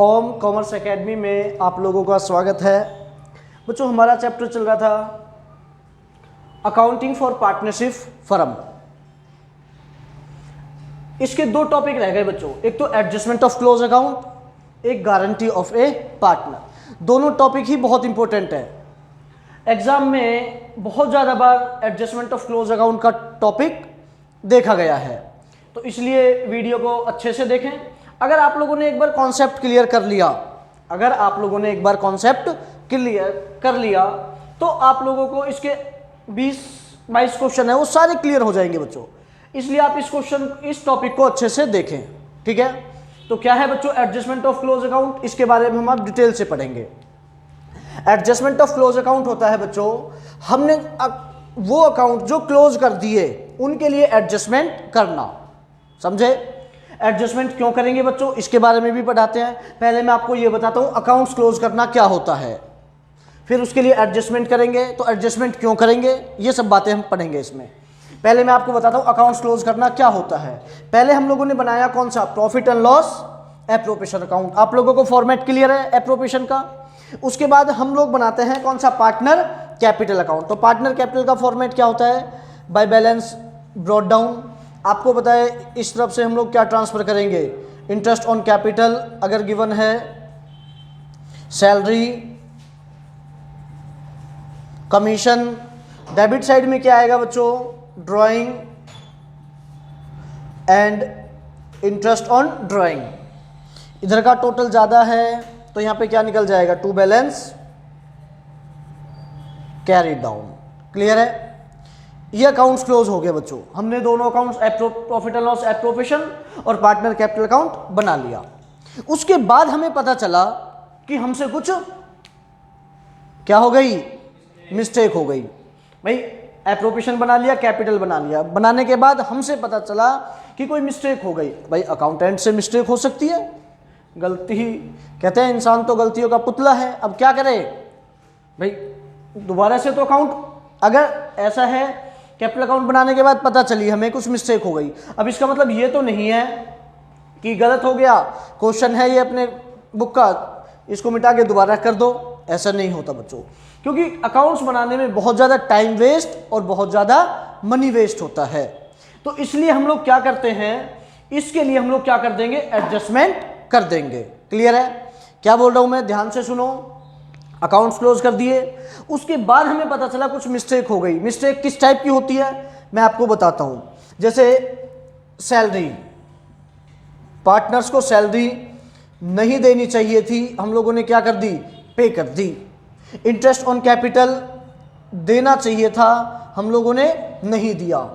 ओम commerce academy में आप लोगों का स्वागत है। बच्चों, हमारा चैप्टर चल रहा था अकाउंटिंग फॉर पार्टनरशिप फर्म। इसके दो टॉपिक रह गए बच्चों, एक तो एडजस्टमेंट ऑफ क्लोज अकाउंट, एक गारंटी ऑफ ए पार्टनर। दोनों टॉपिक ही बहुत इंपॉर्टेंट है। एग्जाम में बहुत ज़्यादा बार एडजस्टमेंट ऑफ क्लोज अकाउंट का टॉपिक देखा गया है, तो इसलिए वीडियो को अच्छे से देखें। अगर आप लोगों ने एक बार कॉन्सेप्ट क्लियर कर लिया, तो आप लोगों को इसके 20-22 क्वेश्चन है वो सारे क्लियर हो जाएंगे बच्चों। इसलिए आप इस टॉपिक को अच्छे से देखें, ठीक है। तो क्या है बच्चों एडजस्टमेंट ऑफ क्लोज अकाउंट, इसके बारे में हम आप डिटेल से पढ़ेंगे। एडजस्टमेंट ऑफ क्लोज अकाउंट होता है बच्चों, हमने वो अकाउंट जो क्लोज कर दिए उनके लिए एडजस्टमेंट करना, समझे। एडजस्टमेंट क्यों करेंगे बच्चों, इसके बारे में भी पढ़ाते हैं। पहले मैं आपको ये बताता हूं अकाउंट्स क्लोज करना क्या होता है, फिर उसके लिए एडजस्टमेंट करेंगे। तो एडजस्टमेंट क्यों करेंगे, ये सब बातें हम पढ़ेंगे इसमें। पहले मैं आपको बताता हूं अकाउंट्स क्लोज करना क्या होता है। पहले हम लोगों ने बनाया कौन सा, profit and loss appropriation account. आप लोगों को फॉर्मेट क्लियर है एप्रोप्रिएशन का। उसके बाद हम लोग बनाते हैं कौन सा, पार्टनर कैपिटल अकाउंट। तो पार्टनर कैपिटल का फॉर्मेट क्या होता है, बाय बैलेंस ब्रॉट डाउन। आपको पता है इस तरफ से हम लोग क्या ट्रांसफर करेंगे, इंटरेस्ट ऑन कैपिटल अगर गिवन है, सैलरी, कमीशन। डेबिट साइड में क्या आएगा बच्चों, drawing and interest on drawing. इधर का टोटल ज़्यादा है तो यहाँ पे क्या निकल जाएगा, to balance carry down. Clear है, ये अकाउंट्स क्लोज हो गए बच्चों। हमने दोनों accounts profit and loss appropriation और पार्टनर कैपिटल अकाउंट बना लिया। उसके बाद हमें पता चला कि हमसे कुछ क्या हो गई, मिस्टेक हो गई। भाई एप्रोप्रिएशन बना लिया, कैपिटल बना लिया, बनाने के बाद हमसे पता चला कि कोई मिस्टेक हो गई। भाई अकाउंटेंट से मिस्टेक हो सकती है, गलती कहते हैं इंसान तो गलतियों का पुतला है। अब क्या करे भाई, दोबारा से तो अकाउंट, अगर ऐसा है कैपिटल अकाउंट बनाने के बाद पता चली हमें कुछ मिस्टेक हो गई। अब इसका मतलब ये तो नहीं है कि गलत हो गया, क्वेश्चन है ये अपने बुक का, इसको मिटा के दोबारा कर दो, ऐसा नहीं होता बच्चों। क्योंकि अकाउंट्स बनाने में बहुत ज़्यादा टाइम वेस्ट और बहुत ज़्यादा मनी वेस्ट होता है। तो इसलिए हम लोग क्या करते हैं, इसके लिए हम लोग क्या कर देंगे, एडजस्टमेंट कर देंगे। क्लियर है, क्या बोल रहा हूँ मैं, ध्यान से सुनो। अकाउंट्स क्लोज कर दिए, उसके बाद हमें पता चला कुछ मिस्टेक हो गई। मिस्टेक किस टाइप की होती है मैं आपको बताता हूं। जैसे सैलरी, पार्टनर्स को सैलरी नहीं देनी चाहिए थी, हम लोगों ने क्या कर दी, पे कर दी। इंटरेस्ट ऑन कैपिटल देना चाहिए था, हम लोगों ने नहीं दिया।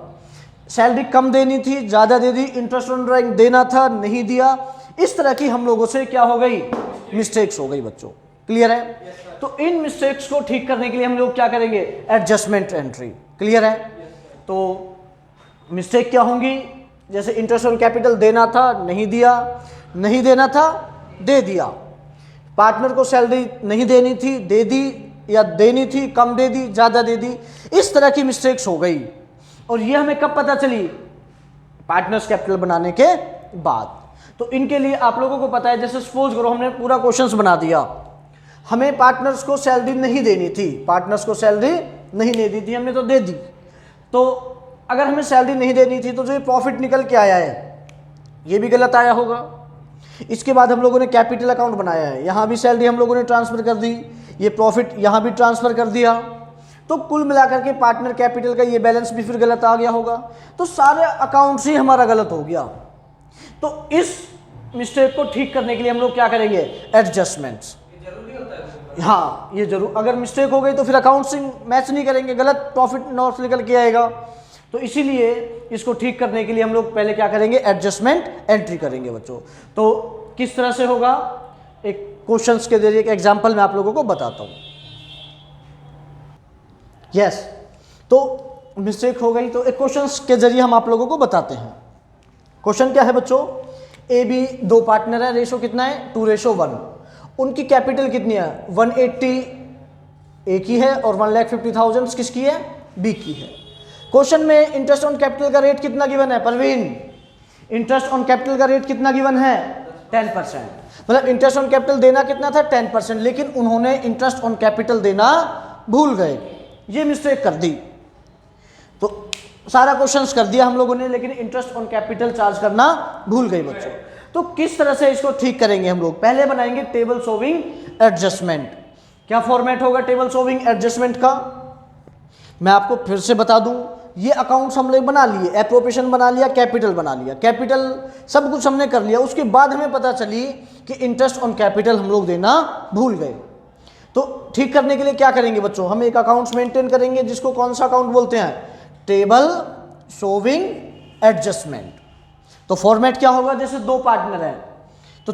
सैलरी कम देनी थी, ज़्यादा दे दी। इंटरेस्ट ऑन ड्राइंग देना था, नहीं दिया। इस तरह की हम लोगों से क्या हो गई, मिस्टेक्स हो गई बच्चों। क्लियर है, तो इन मिस्टेक्स को ठीक करने के लिए हम लोग क्या करेंगे, एडजस्टमेंट एंट्री। क्लियर है, तो मिस्टेक क्या होंगी, जैसे इंटरेस्ट ऑन कैपिटल देना था, नहीं दिया, नहीं देना था, दे दिया। पार्टनर को सैलरी नहीं देनी थी, दे दी, या देनी थी, कम दे दी, ज़्यादा दे दी। इस तरह की मिस्टेक्स हो गई। और ये हमें कब पता चली, पार्टनर्स कैपिटल बनाने के बाद। तो इनके लिए आप लोगों को पता है, जैसे सपोज करो हमने पूरा क्वेश्चंस बना दिया, हमें पार्टनर्स को सैलरी नहीं देनी थी, पार्टनर्स को सैलरी नहीं देनी थी, हमने तो दे दी। तो अगर हमें सैलरी नहीं देनी थी तो जो ये प्रॉफिट निकल के आया है ये भी गलत आया होगा। इसके बाद हम लोगों ने कैपिटल अकाउंट बनाया है, यहाँ भी सैलरी हम लोगों ने ट्रांसफ़र कर दी, ये प्रॉफिट यहाँ भी ट्रांसफ़र कर दिया। तो कुल मिलाकर के पार्टनर कैपिटल का ये बैलेंस भी फिर गलत आ गया होगा। तो सारे अकाउंट्स ही हमारा गलत हो गया। तो इस मिस्टेक को ठीक करने के लिए हम लोग क्या करेंगे, एडजस्टमेंट्स। हाँ ये जरूर, अगर मिस्टेक हो गई तो फिर अकाउंट से मैच नहीं करेंगे, गलत प्रॉफिट लॉस निकल के आएगा। तो इसीलिए इसको ठीक करने के लिए हम लोग पहले क्या करेंगे, एडजस्टमेंट एंट्री करेंगे बच्चों। तो किस तरह से होगा, एक क्वेश्चंस के जरिए, एक एग्जांपल मैं आप लोगों को बताता हूँ। यस, तो मिस्टेक हो गई तो एक क्वेश्चंस के जरिए हम आप लोगों को बताते हैं। क्वेश्चन क्या है बच्चों, ए बी दो पार्टनर है, रेशो कितना है, 2:1। उनकी कैपिटल कितनी है, 180 ए की है और 1,50,000 किसकी है, बी की है। क्वेश्चन में इंटरेस्ट ऑन कैपिटल का रेट कितना गिवन है, परवीन, इंटरेस्ट ऑन कैपिटल का रेट कितना गिवन है, 10%। मतलब इंटरेस्ट ऑन कैपिटल देना कितना था 10%, लेकिन उन्होंने इंटरेस्ट ऑन कैपिटल देना भूल गए, ये मिस्टेक कर दी। तो सारा क्वेश्चंस कर दिया हम लोगों ने, लेकिन इंटरेस्ट ऑन कैपिटल चार्ज करना भूल गए बच्चों। तो किस तरह से इसको ठीक करेंगे हम लोग? पहले बनाएंगे टेबल शोविंग एडजस्टमेंट। क्या फॉर्मेट होगा टेबल शोविंग एडजस्टमेंट का? मैं आपको फिर से बता दूं, ये अकाउंट्स हम लोग बना लिए, एप्रोप्रिएशन बना लिया, कैपिटल बना लिया, कैपिटल सब कुछ हमने कर लिया। उसके बाद हमें पता चली कि इंटरेस्ट ऑन कैपिटल हम लोग देना भूल गए। तो ठीक करने के लिए क्या करेंगे बच्चों? हम एक अकाउंट्स मेंटेन करेंगे जिसको कौन सा अकाउंट बोलते हैं? Table showing adjustment. तो फॉर्मेट क्या होगा? जैसे दो पार्टनर हैं तो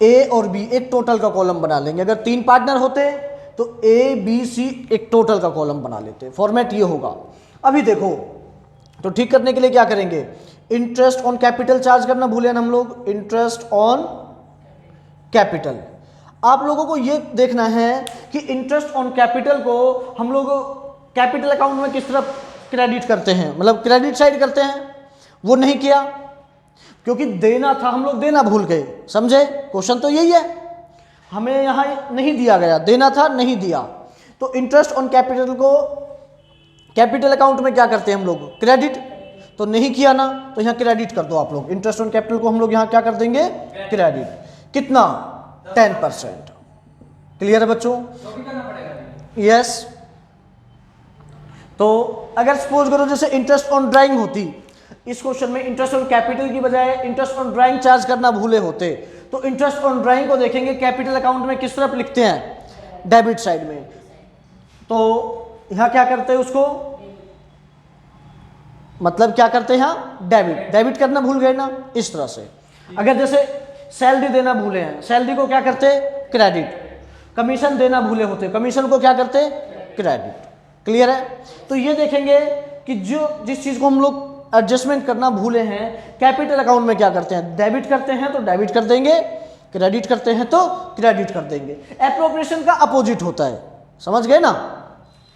ए और बी एक टोटल का कॉलम बना लेंगे। अगर 3 पार्टनर होते तो ए बी सी एक टोटल का कॉलम बना लेते। फॉर्मेट ये होगा। अभी देखो, तो ठीक करने के लिए क्या करेंगे? इंटरेस्ट ऑन कैपिटल चार्ज करना भूले हम लोग, इंटरेस्ट ऑन कैपिटल। आप लोगों को ये देखना है कि इंटरेस्ट ऑन कैपिटल को हम लोग कैपिटल अकाउंट में किस तरह क्रेडिट करते हैं, मतलब क्रेडिट साइड करते हैं। वो नहीं किया क्योंकि देना था, हम लोग देना भूल गए। समझे? क्वेश्चन तो यही है, हमें यहाँ नहीं दिया गया, देना था नहीं दिया। तो इंटरेस्ट ऑन कैपिटल को कैपिटल अकाउंट में क्या करते हैं हम लोग? क्रेडिट। तो नहीं किया ना, तो यहाँ क्रेडिट कर दो आप लोग। इंटरेस्ट ऑन कैपिटल को हम लोग यहाँ क्या कर देंगे? क्रेडिट। कितना? 10%। क्लियर है बच्चों? यस। तो अगर सपोज करो जैसे इंटरेस्ट ऑन ड्राइंग होती, इस क्वेश्चन में इंटरेस्ट ऑन कैपिटल की बजाय इंटरेस्ट ऑन ड्राइंग चार्ज करना भूले होते, तो इंटरेस्ट ऑन ड्राइंग को देखेंगे कैपिटल अकाउंट में किस तरफ लिखते हैं? डेबिट साइड में। तो यहां क्या करते हैं उसको, मतलब क्या करते हैं यहां? डेबिट। डेबिट करना भूल गए ना, इस तरह से। अगर जैसे सैलरी देना भूले हैं, सैलरी को क्या करते? क्रेडिट। कमीशन देना भूले होते, कमीशन को क्या करते? क्रेडिट। क्लियर है? तो ये देखेंगे कि जो जिस चीज को हम लोग एडजस्टमेंट करना भूले हैं, कैपिटल अकाउंट में क्या करते हैं? डेबिट करते हैं तो डेबिट कर देंगे, क्रेडिट करते हैं तो क्रेडिट कर देंगे। एप्रोप्रिएशन का अपोजिट होता है। समझ गए ना?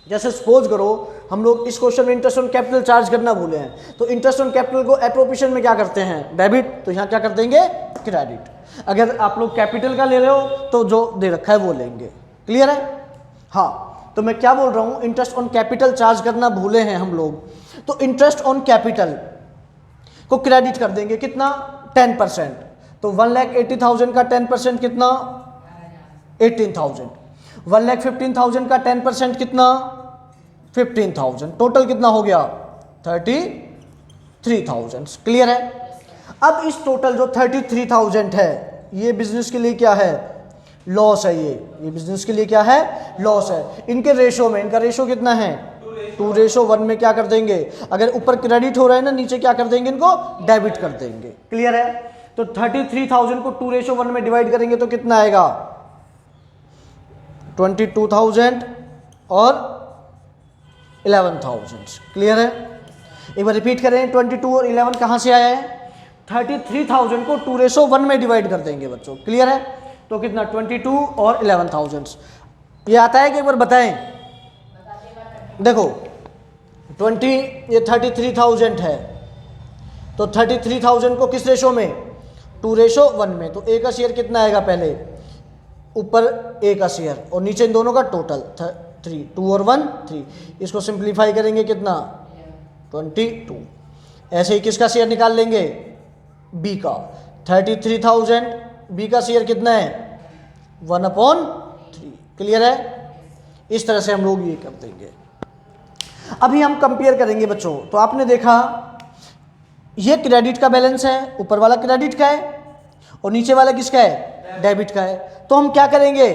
जैसे सपोज करो हम लोग इस क्वेश्चन में इंटरेस्ट ऑन कैपिटल चार्ज करना भूले हैं, तो इंटरेस्ट ऑन कैपिटल को एप्रोप्रिएशन में क्या करते हैं? डेबिट। तो यहाँ क्या कर देंगे? क्रेडिट। अगर आप लोग कैपिटल का ले रहे हो तो जो दे रखा है वो लेंगे। क्लियर है? हाँ। तो मैं क्या बोल रहा हूँ, इंटरेस्ट ऑन कैपिटल चार्ज करना भूले हैं हम लोग, तो इंटरेस्ट ऑन कैपिटल को क्रेडिट कर देंगे। कितना? 10%। तो 1,80,000 का 10% कितना? 18,000। 1,15,000 का 10% कितना? 15,000। टोटल कितना हो गया? 33,000। क्लियर है? अब इस टोटल जो 33,000 है, ये बिजनेस के लिए क्या है? लॉस है। ये बिजनेस के लिए क्या है? लॉस है। इनके रेशो में, इनका रेशो कितना है? 2:1 में क्या कर देंगे? अगर ऊपर क्रेडिट हो रहा है ना, नीचे क्या कर देंगे? इनको डेबिट कर देंगे। क्लियर है? तो 33,000 को 2:1 में डिवाइड करेंगे तो कितना आएगा? 22,000 और 11,000। क्लियर है? एक बार रिपीट करें, 22 और 11 कहां से आया है? 33,000 को 2:1 में डिवाइड कर देंगे बच्चों। क्लियर है? तो कितना? 22 और 11,000। ये आता है कि एक बार बताएं? देखो 33,000 है, तो 33,000 को किस रेशो में? 2:1 में। तो ए का शेयर कितना आएगा? पहले ऊपर ए का शेयर और नीचे इन दोनों का टोटल 3, 2 और 1 3। इसको सिंप्लीफाई करेंगे कितना? 22। ऐसे ही किसका शेयर निकाल लेंगे? बी का। 33,000, बी का शेयर कितना है? 1/3। क्लियर है? इस तरह से हम लोग ये कर देंगे। अभी हम कंपेयर करेंगे बच्चों। तो आपने देखा ये क्रेडिट का बैलेंस है, ऊपर वाला क्रेडिट का है और नीचे वाला किसका है? डेबिट का है। तो हम क्या करेंगे?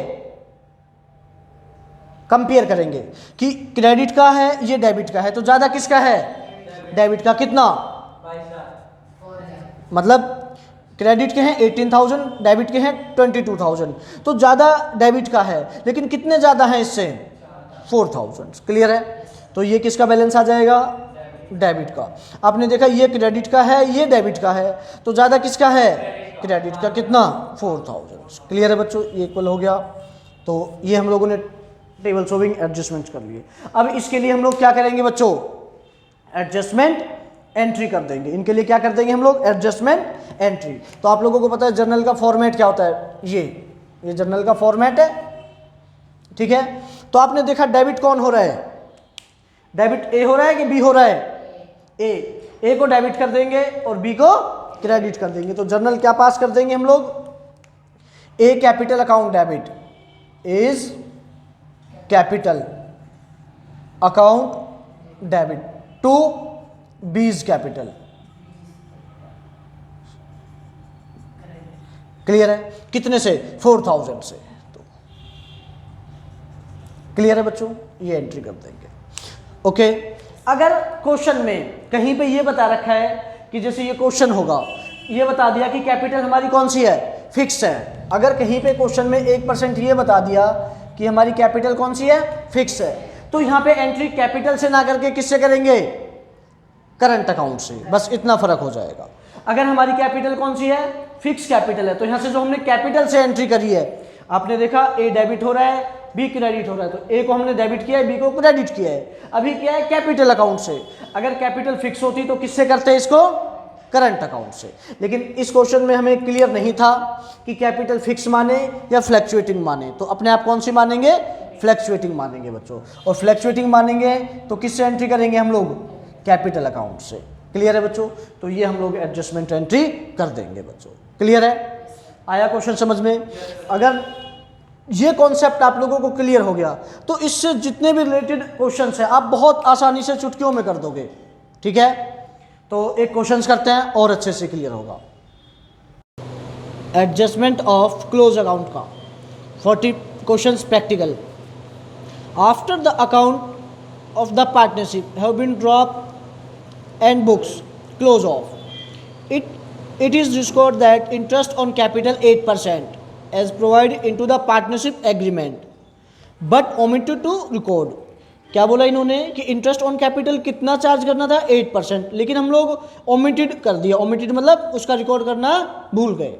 कंपेयर करेंगे कि क्रेडिट का है, ये डेबिट का है, तो ज्यादा किसका है? डेबिट का। कितना? मतलब क्रेडिट के हैं 18,000, डेबिट के हैं 22,000, तो ज़्यादा डेबिट का है, लेकिन कितने ज़्यादा हैं इससे? 4,000। क्लियर है? तो ये किसका बैलेंस आ जाएगा? डेबिट का। आपने देखा ये क्रेडिट का है, ये डेबिट का है, तो ज़्यादा किसका है? क्रेडिट का। कितना? 4,000। क्लियर है बच्चों? ये इक्वल हो गया। तो ये हम लोगों ने टेबल शोविंग एडजस्टमेंट कर लिए। अब इसके लिए हम लोग क्या करेंगे बच्चों? एडजस्टमेंट एंट्री कर देंगे। इनके लिए क्या कर देंगे हम लोग? Adjustment entry. तो आप लोगों को पता है जर्नल का फॉर्मेट क्या होता है, ये जर्नल का फॉर्मेट है, ठीक है। तो आपने देखा डेबिट कौन हो रहा है? डेबिट ए हो रहा है कि बी हो रहा है? ए को डेबिट कर देंगे और बी को क्रेडिट कर देंगे। तो जर्नल क्या पास कर देंगे हम लोग? A capital account debit is capital account debit to B's capital. Clear है? कितने से? 4000 से। तो क्लियर है बच्चों? ये एंट्री कर देंगे। ओके। अगर क्वेश्चन में कहीं पे ये बता रखा है कि जैसे ये क्वेश्चन होगा, ये बता दिया कि कैपिटल हमारी कौन सी है? फिक्स है। अगर कहीं पे क्वेश्चन में 1% ये बता दिया कि हमारी कैपिटल कौन सी है? फिक्स है, तो यहाँ पे एंट्री कैपिटल से ना करके किससे करेंगे? करंट अकाउंट से। बस इतना फर्क हो जाएगा। अगर हमारी कैपिटल कौन सी है? फिक्स कैपिटल है, तो यहाँ से जो हमने कैपिटल से एंट्री करी है, आपने देखा ए डेबिट हो रहा है, बी क्रेडिट हो रहा है, तो ए को हमने डेबिट किया है, बी को क्रेडिट किया है। अभी क्या है? कैपिटल अकाउंट से। अगर कैपिटल फिक्स होती तो किससे करते हैं इसको? करंट अकाउंट से। लेकिन इस क्वेश्चन में हमें क्लियर नहीं था कि कैपिटल फिक्स माने या फ्लैक्चुएटिंग माने, तो अपने आप कौन सी मानेंगे? फ्लैक्चुएटिंग मानेंगे बच्चों। और फ्लैक्चुएटिंग मानेंगे तो किससे एंट्री करेंगे हम लोग? कैपिटल अकाउंट से। क्लियर है बच्चों? तो ये हम लोग एडजस्टमेंट एंट्री कर देंगे बच्चों। क्लियर है? आया क्वेश्चन समझ में? अगर ये कॉन्सेप्ट आप लोगों को क्लियर हो गया तो इससे जितने भी रिलेटेड क्वेश्चंस हैं आप बहुत आसानी से चुटकियों में कर दोगे। ठीक है? तो एक क्वेश्चंस करते हैं और अच्छे से क्लियर होगा। एडजस्टमेंट ऑफ क्लोज अकाउंट का 40 questions practical. After the account of the partnership have been drop and books close off, it is discovered that interest on capital 8% as provided into the partnership agreement but omitted to record। क्या बोला इन्होंने कि interest on capital कितना charge करना था? 8%, लेकिन हम लोग ओमिटेड कर दिया। ओमिटेड मतलब उसका रिकॉर्ड करना भूल गए।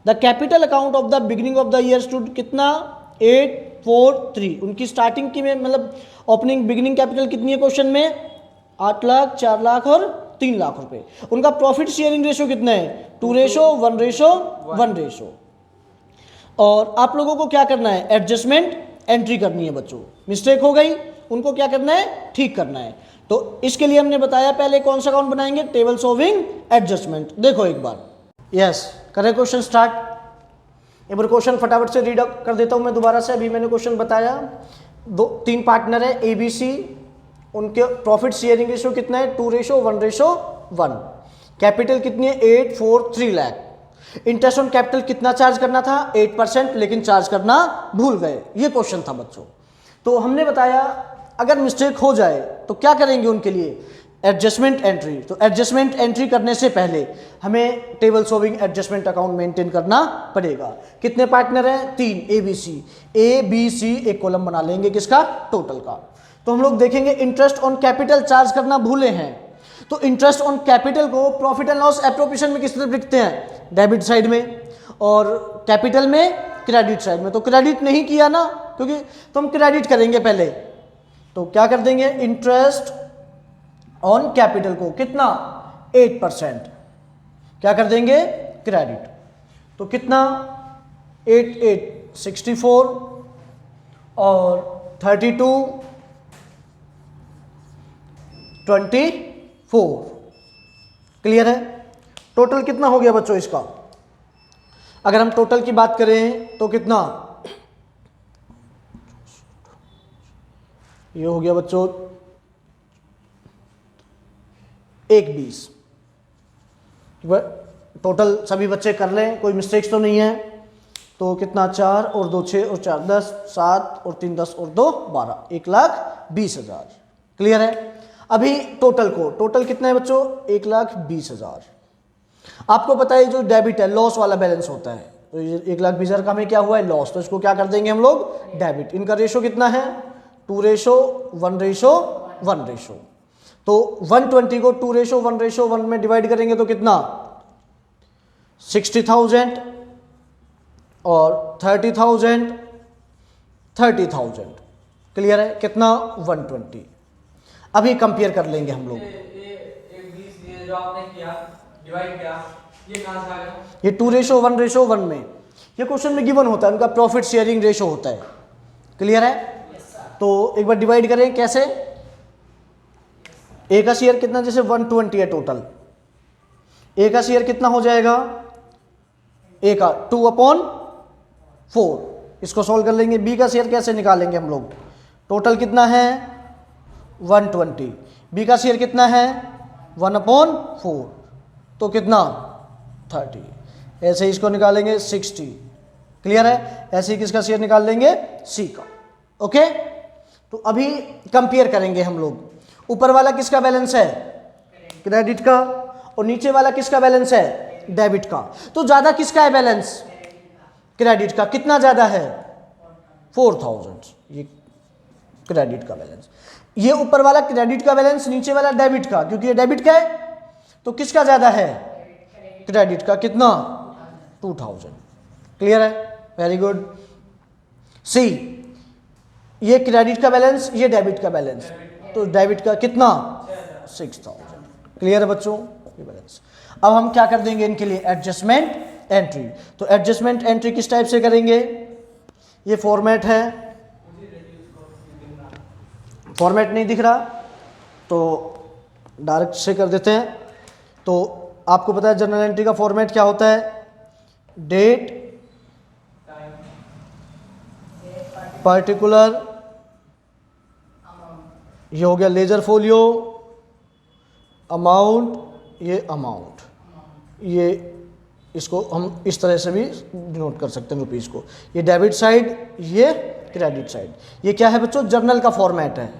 The capital account of the beginning of the year stood कितना? 843। उनकी स्टार्टिंग की में मतलब ओपनिंग बिगिनिंग कैपिटल कितनी है क्वेश्चन में? 8 लाख, 4 लाख और 3 लाख रुपए। उनका प्रॉफिट शेयरिंग रेशो कितना है? 2:1:1 रेशो। और आप लोगों को क्या करना है? एडजस्टमेंट एंट्री करनी है बच्चों। मिस्टेक हो गई, उनको क्या करना है? ठीक करना है। तो इसके लिए हमने बताया पहले कौन सा अकाउंट बनाएंगे? Table showing adjustment. देखो एक बार। यस, करें क्वेश्चन स्टार्ट। एक बार क्वेश्चन फटाफट से रीड कर देता हूं मैं दोबारा से। अभी मैंने क्वेश्चन बताया, 3 पार्टनर है ABC, उनके प्रॉफिट शेयरिंग रेशो कितना है? 2:1:1। कैपिटल कितनी है? 843 लाख। इंटरेस्ट ऑन कैपिटल कितना चार्ज करना था? 8%, लेकिन चार्ज करना भूल गए। ये क्वेश्चन था बच्चों। तो हमने बताया अगर मिस्टेक हो जाए तो क्या करेंगे उनके लिए? Adjustment entry. तो एडजस्टमेंट एंट्री करने से पहले हमें table showing adjustment account maintain करना पड़ेगा। कितने पार्टनर हैं? 3 ABC। ABC एक कॉलम बना लेंगे किसका? टोटल का। तो हम लोग देखेंगे इंटरेस्ट ऑन कैपिटल चार्ज करना भूले हैं, तो इंटरेस्ट ऑन कैपिटल को प्रॉफिट एंड लॉस एप्रोप्रिएशन में किस तरफ लिखते हैं? डेबिट साइड में, और कैपिटल में क्रेडिट साइड में। तो क्रेडिट नहीं किया ना, क्योंकि तो हम क्रेडिट करेंगे पहले। तो क्या कर देंगे? इंटरेस्ट ऑन कैपिटल को कितना? 8%। क्या कर देंगे? क्रेडिट। तो कितना? 8 8 64 और 32 24। क्लियर है? टोटल कितना हो गया बच्चों इसका? अगर हम टोटल की बात करें तो कितना? ये हो गया बच्चों 1:20। टोटल सभी बच्चे कर लें, कोई मिस्टेक्स तो नहीं है। तो कितना? 4 और 2 6 और 4 10, 7 और 3 10 और 2 12, 1,20,000। क्लियर है? अभी टोटल को, टोटल कितना है बच्चों? 1,20,000। आपको पता है जो डेबिट है लॉस वाला बैलेंस होता है, तो 1,20,000 का हमें क्या हुआ है? लॉस। तो इसको क्या कर देंगे हम लोग? डेबिट। इनका रेशो कितना है? 2:1:1 रेशो। तो 120 को 2:1:1 में डिवाइड करेंगे तो कितना? 60,000 और 30,000 30,000। क्लियर है? कितना? 120। अभी कंपेयर कर लेंगे हम लोग। ये जो आपने किया डिवाइड किया, ये कहाँ से आ गया? ये 2:1:1 में ये क्वेश्चन में गिवन होता है, उनका प्रॉफिट शेयरिंग रेशो होता है। क्लियर है? तो एक बार डिवाइड करें कैसे। ए का शेयर कितना, जैसे 120 है टोटल, ए का शेयर कितना हो जाएगा, ए का 2/4, इसको सॉल्व कर लेंगे। बी का शेयर कैसे निकालेंगे हम लोग, टोटल कितना है 120, बी का शेयर कितना है 1/4, तो कितना 30, ऐसे इसको निकालेंगे 60। क्लियर है? ऐसे ही किसका शेयर निकाल लेंगे, सी का। ओके, तो अभी कंपेयर करेंगे हम लोग, ऊपर वाला किसका बैलेंस है, क्रेडिट का, और नीचे वाला किसका बैलेंस है, डेबिट का। तो ज्यादा किसका है बैलेंस, क्रेडिट का। कितना ज्यादा है 4000, ये क्रेडिट का बैलेंस। ये ऊपर वाला क्रेडिट का बैलेंस, नीचे वाला डेबिट का, क्योंकि ये डेबिट का है तो किसका ज्यादा है, क्रेडिट का। कितना 2000। क्लियर है? Very good. सी, ये क्रेडिट का बैलेंस, ये डेबिट का बैलेंस, तो डेबिट का कितना 6000। क्लियर है बच्चों, ये बैलेंस। अब हम क्या कर देंगे इनके लिए, एडजस्टमेंट एंट्री। तो एडजस्टमेंट एंट्री किस टाइप से करेंगे, ये फॉर्मेट है, फॉर्मेट नहीं दिख रहा तो डायरेक्ट से कर देते हैं। तो आपको पता है जर्नल एंट्री का फॉर्मेट क्या होता है, डेट, पर्टिकुलर, ये हो गया लेजर फोलियो, अमाउंट, ये अमाउंट, ये इसको हम इस तरह से भी डिनोट कर सकते हैं रुपीज़ को। ये डेबिट साइड, ये क्रेडिट साइड। ये क्या है बच्चों, जर्नल का फॉर्मेट है,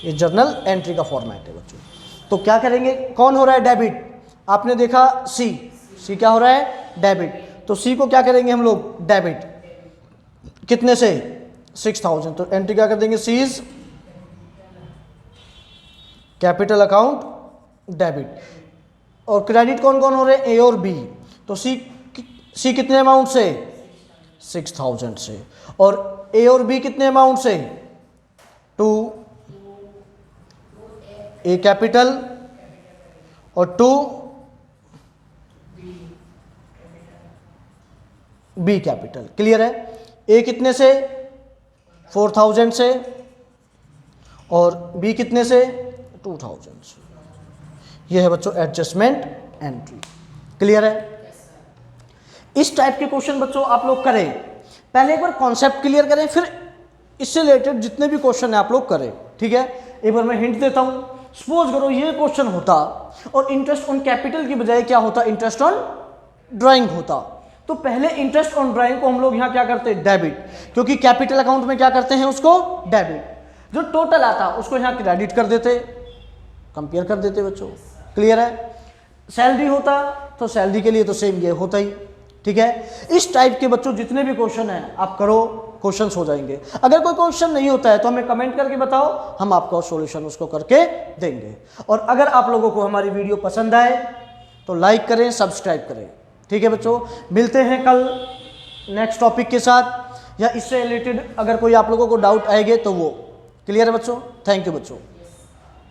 ये जर्नल एंट्री का फॉर्मेट है बच्चों। तो क्या करेंगे, कौन हो रहा है डेबिट, आपने देखा सी, सी क्या हो रहा है डेबिट, तो सी को क्या करेंगे हम लोग, डेबिट, कितने से 6000। तो एंट्री क्या कर देंगे, सीज कैपिटल अकाउंट डेबिट। और क्रेडिट कौन कौन हो रहे हैं, ए और बी, तो सी कितने अमाउंट से 6000 से, और ए और बी कितने अमाउंट से 2, ए कैपिटल और 2 बी कैपिटल। क्लियर है? ए कितने से 4000 से, और बी कितने से 2000 से। यह है बच्चों एडजस्टमेंट एंट्री। क्लियर है? इस टाइप के क्वेश्चन बच्चों आप लोग करें, पहले एक बार कॉन्सेप्ट क्लियर करें, फिर इससे रिलेटेड जितने भी क्वेश्चन है आप लोग करें। ठीक है? एक बार मैं हिंट देता हूं, सपोज करो ये क्वेश्चन होता और इंटरेस्ट ऑन कैपिटल की बजाय क्या होता, इंटरेस्ट ऑन ड्राइंग होता, तो पहले इंटरेस्ट ऑन ड्राइंग को हम लोग यहाँ क्या करते, डेबिट, क्योंकि कैपिटल अकाउंट में क्या करते हैं उसको डेबिट, जो टोटल आता उसको यहाँ क्रेडिट कर देते, कंपेयर कर देते बच्चों। क्लियर है? सैलरी होता तो सैलरी के लिए तो सेम ये होता ही। ठीक है? इस टाइप के बच्चों जितने भी क्वेश्चन हैं आप करो, क्वेश्चंस हो जाएंगे। अगर कोई क्वेश्चन नहीं होता है तो हमें कमेंट करके बताओ, हम आपको सॉल्यूशन उसको करके देंगे। और अगर आप लोगों को हमारी वीडियो पसंद आए तो लाइक करें, सब्सक्राइब करें। ठीक है बच्चों, मिलते हैं कल नेक्स्ट टॉपिक के साथ, या इससे रिलेटेड अगर कोई आप लोगों को डाउट आएंगे तो वो। क्लियर है बच्चों? थैंक यू बच्चों।